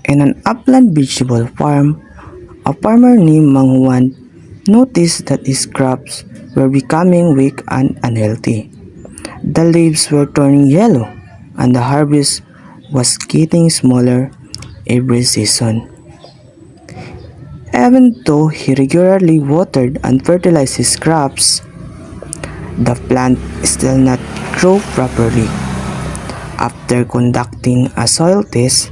In an upland vegetable farm, a farmer named Mang Juan noticed that his crops were becoming weak and unhealthy. The leaves were turning yellow, and the harvest was getting smaller every season. Even though he regularly watered and fertilized his crops, the plant still not grow properly. After conducting a soil test,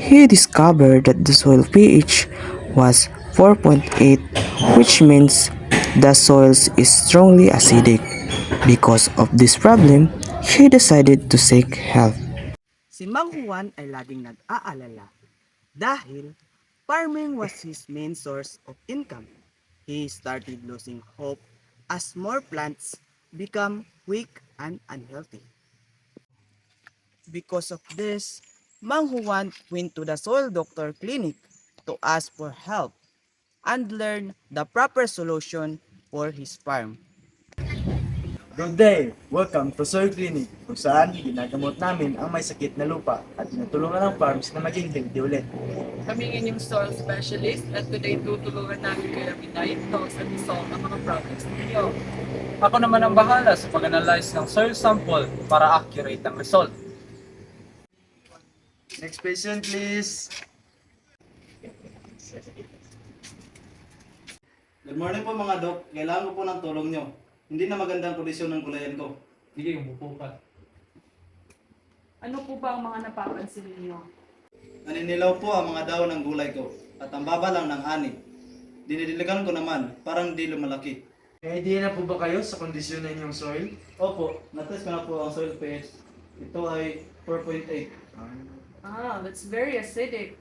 he discovered that the soil pH was 4.8, which means the soil is strongly acidic. Because of this problem, he decided to seek help. Si Mang Juan ay laging nag-aalala dahil farming was his main source of income. He started losing hope as more plants become weak and unhealthy. Because of this, Mang Juan went to the soil doctor clinic to ask for help and learn the proper solution for his farm. Good day! Welcome to Soil Clinic, kung saan ginagamot namin ang may sakit na lupa at tinutulungan ng farms na maging healthy ulit. Kami ang inyong soil specialist at today tutulungan namin kayo i-diagnose at isolve ang mga problems ninyo. Ako naman ang bahala sa pag-analyze ng soil sample para accurate ang result. Next patient please! Good morning po mga dok. Kailangan ko po ng tulong nyo. Hindi na magandang kondisyon ng gulayan ko. Sige, umupo ka. Ano po ba ang mga napapansin ninyo? Naninilaw po ang mga dahon ng gulay ko at ang baba lang ng ani. Dinidiligan ko naman, parang di lumalaki. May idea na po ba kayo sa kondisyon ng inyong soil? Opo, natest ko na po ang soil pH. Ito ay 4.8. That's very acidic.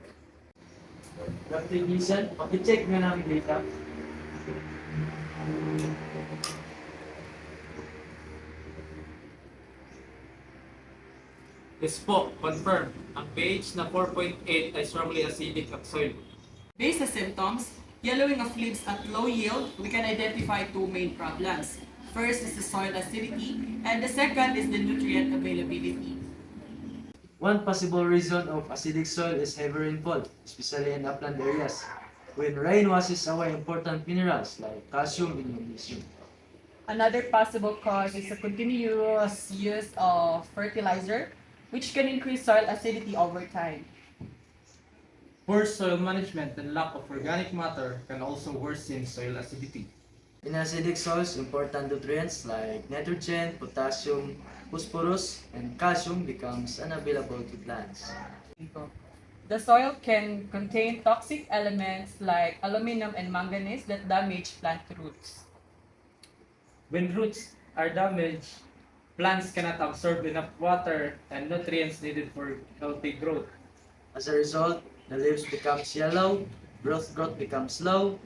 Dr. Gisan, pakicheck nga namin data. Yes po, confirm. Ang pH na 4.8 ay strongly acidic ang soil. Based on symptoms, yellowing of leaves at low yield, we can identify two main problems. First is the soil acidity, and the second is the nutrient availability. One possible reason of acidic soil is heavy rainfall, especially in upland areas, when rain washes away important minerals like calcium and magnesium. Another possible cause is the continuous use of fertilizer, which can increase soil acidity over time. Poor soil management and lack of organic matter can also worsen soil acidity. In acidic soils, important nutrients like nitrogen, potassium, phosphorus, and calcium becomes unavailable to plants. The soil can contain toxic elements like aluminum and manganese that damage plant roots. When roots are damaged, plants cannot absorb enough water and nutrients needed for healthy growth. As a result, the leaves becomes yellow, growth becomes slow,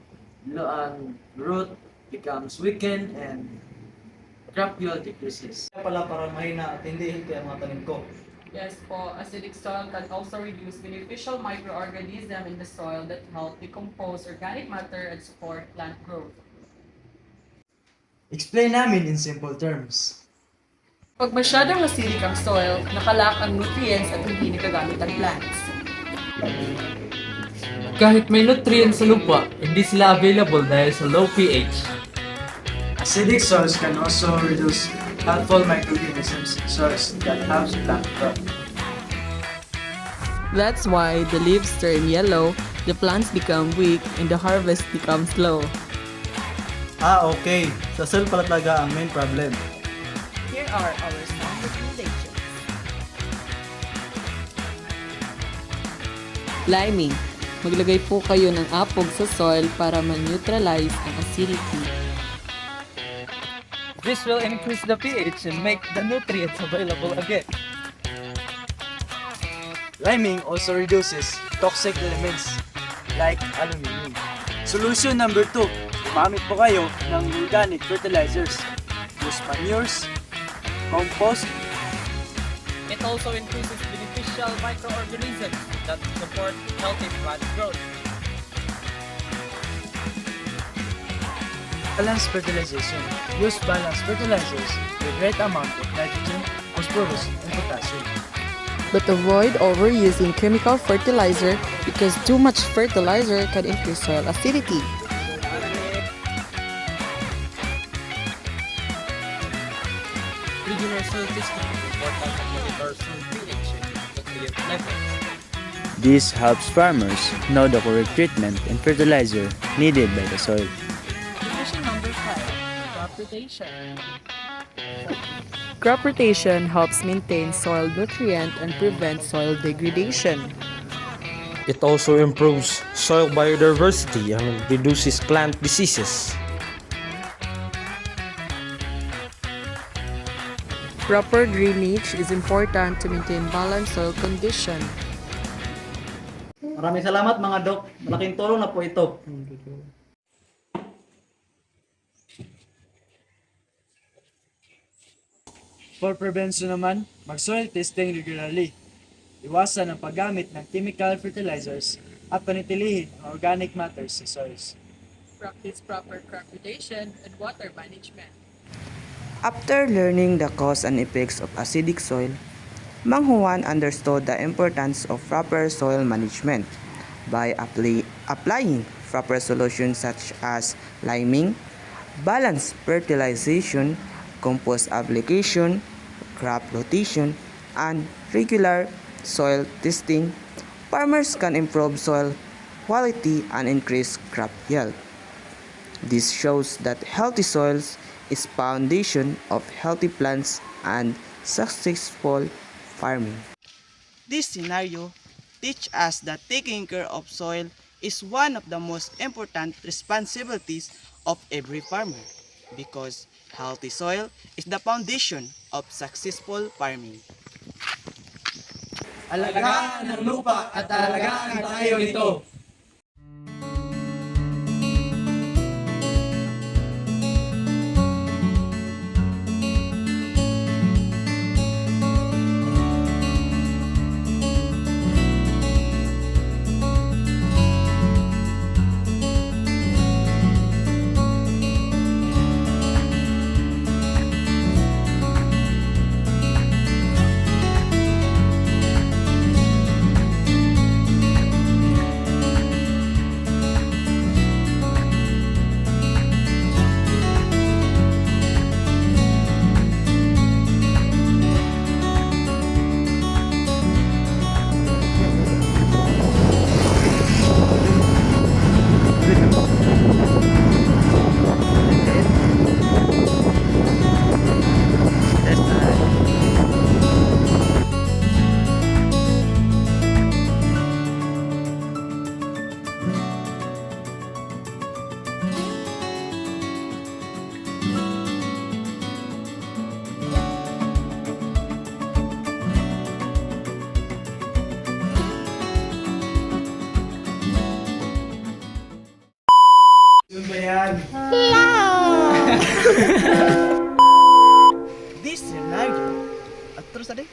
root becomes weakened, and crop yield decreases. Kaya pala parang mahina at hindi healthy ang mga tanim ko. Yes po, acidic soil can also reduce beneficial microorganisms in the soil that help decompose organic matter and support plant growth. Explain namin in simple terms. Pag masyadong acidic ang soil, nakalak ang nutrients at hindi nagagamit ang plants. Kahit may nutrients sa lupa, hindi sila available dahil sa low pH. Acidic soils can also reduce helpful microorganisms in soils that helps plant growth. That's why the leaves turn yellow, the plants become weak, and the harvest becomes low. Okay. Sa soil pala talaga ang main problem. Here are our some recommendations. Liming. Maglagay po kayo ng apog sa soil para ma-neutralize ang acidity. This will increase the pH and make the nutrients available again. Liming also reduces toxic elements like aluminum. Solution number 2, gumamit po kayo ng organic fertilizers. Use manures, compost, It also increases beneficial microorganisms that support healthy plant growth. balanced fertilization. Use balanced fertilizers with right amount of nitrogen, phosphorus, and potassium. But avoid overusing chemical fertilizer because too much fertilizer can increase soil acidity. Regional soil testing is important to monitor soil pH and nutrient levels. This helps farmers know the correct treatment and fertilizer needed by the soil. Condition number 5, crop rotation. Crop rotation helps maintain soil nutrient and prevent soil degradation. It also improves soil biodiversity and reduces plant diseases. Proper drainage is important to maintain balanced soil condition. Maraming salamat mga Dok. Malaking tulong na po ito. For prevention naman, mag-soil testing regularly. Iwasan ang paggamit ng chemical fertilizers at panitilihin ang organic matters sa soils. Practice proper crop rotation and water management. After learning the cause and effects of acidic soil, Mang Juan understood the importance of proper soil management by applying proper solutions such as liming, balanced fertilization, compost application, crop rotation, and regular soil testing. Farmers can improve soil quality and increase crop yield. This shows that healthy soils is foundation of healthy plants and successful farming. This scenario teaches us that taking care of soil is one of the most important responsibilities of every farmer because healthy soil is the foundation of successful farming. Alagaan ang lupa at alagaan tayo nito. This scenario, terus tadi,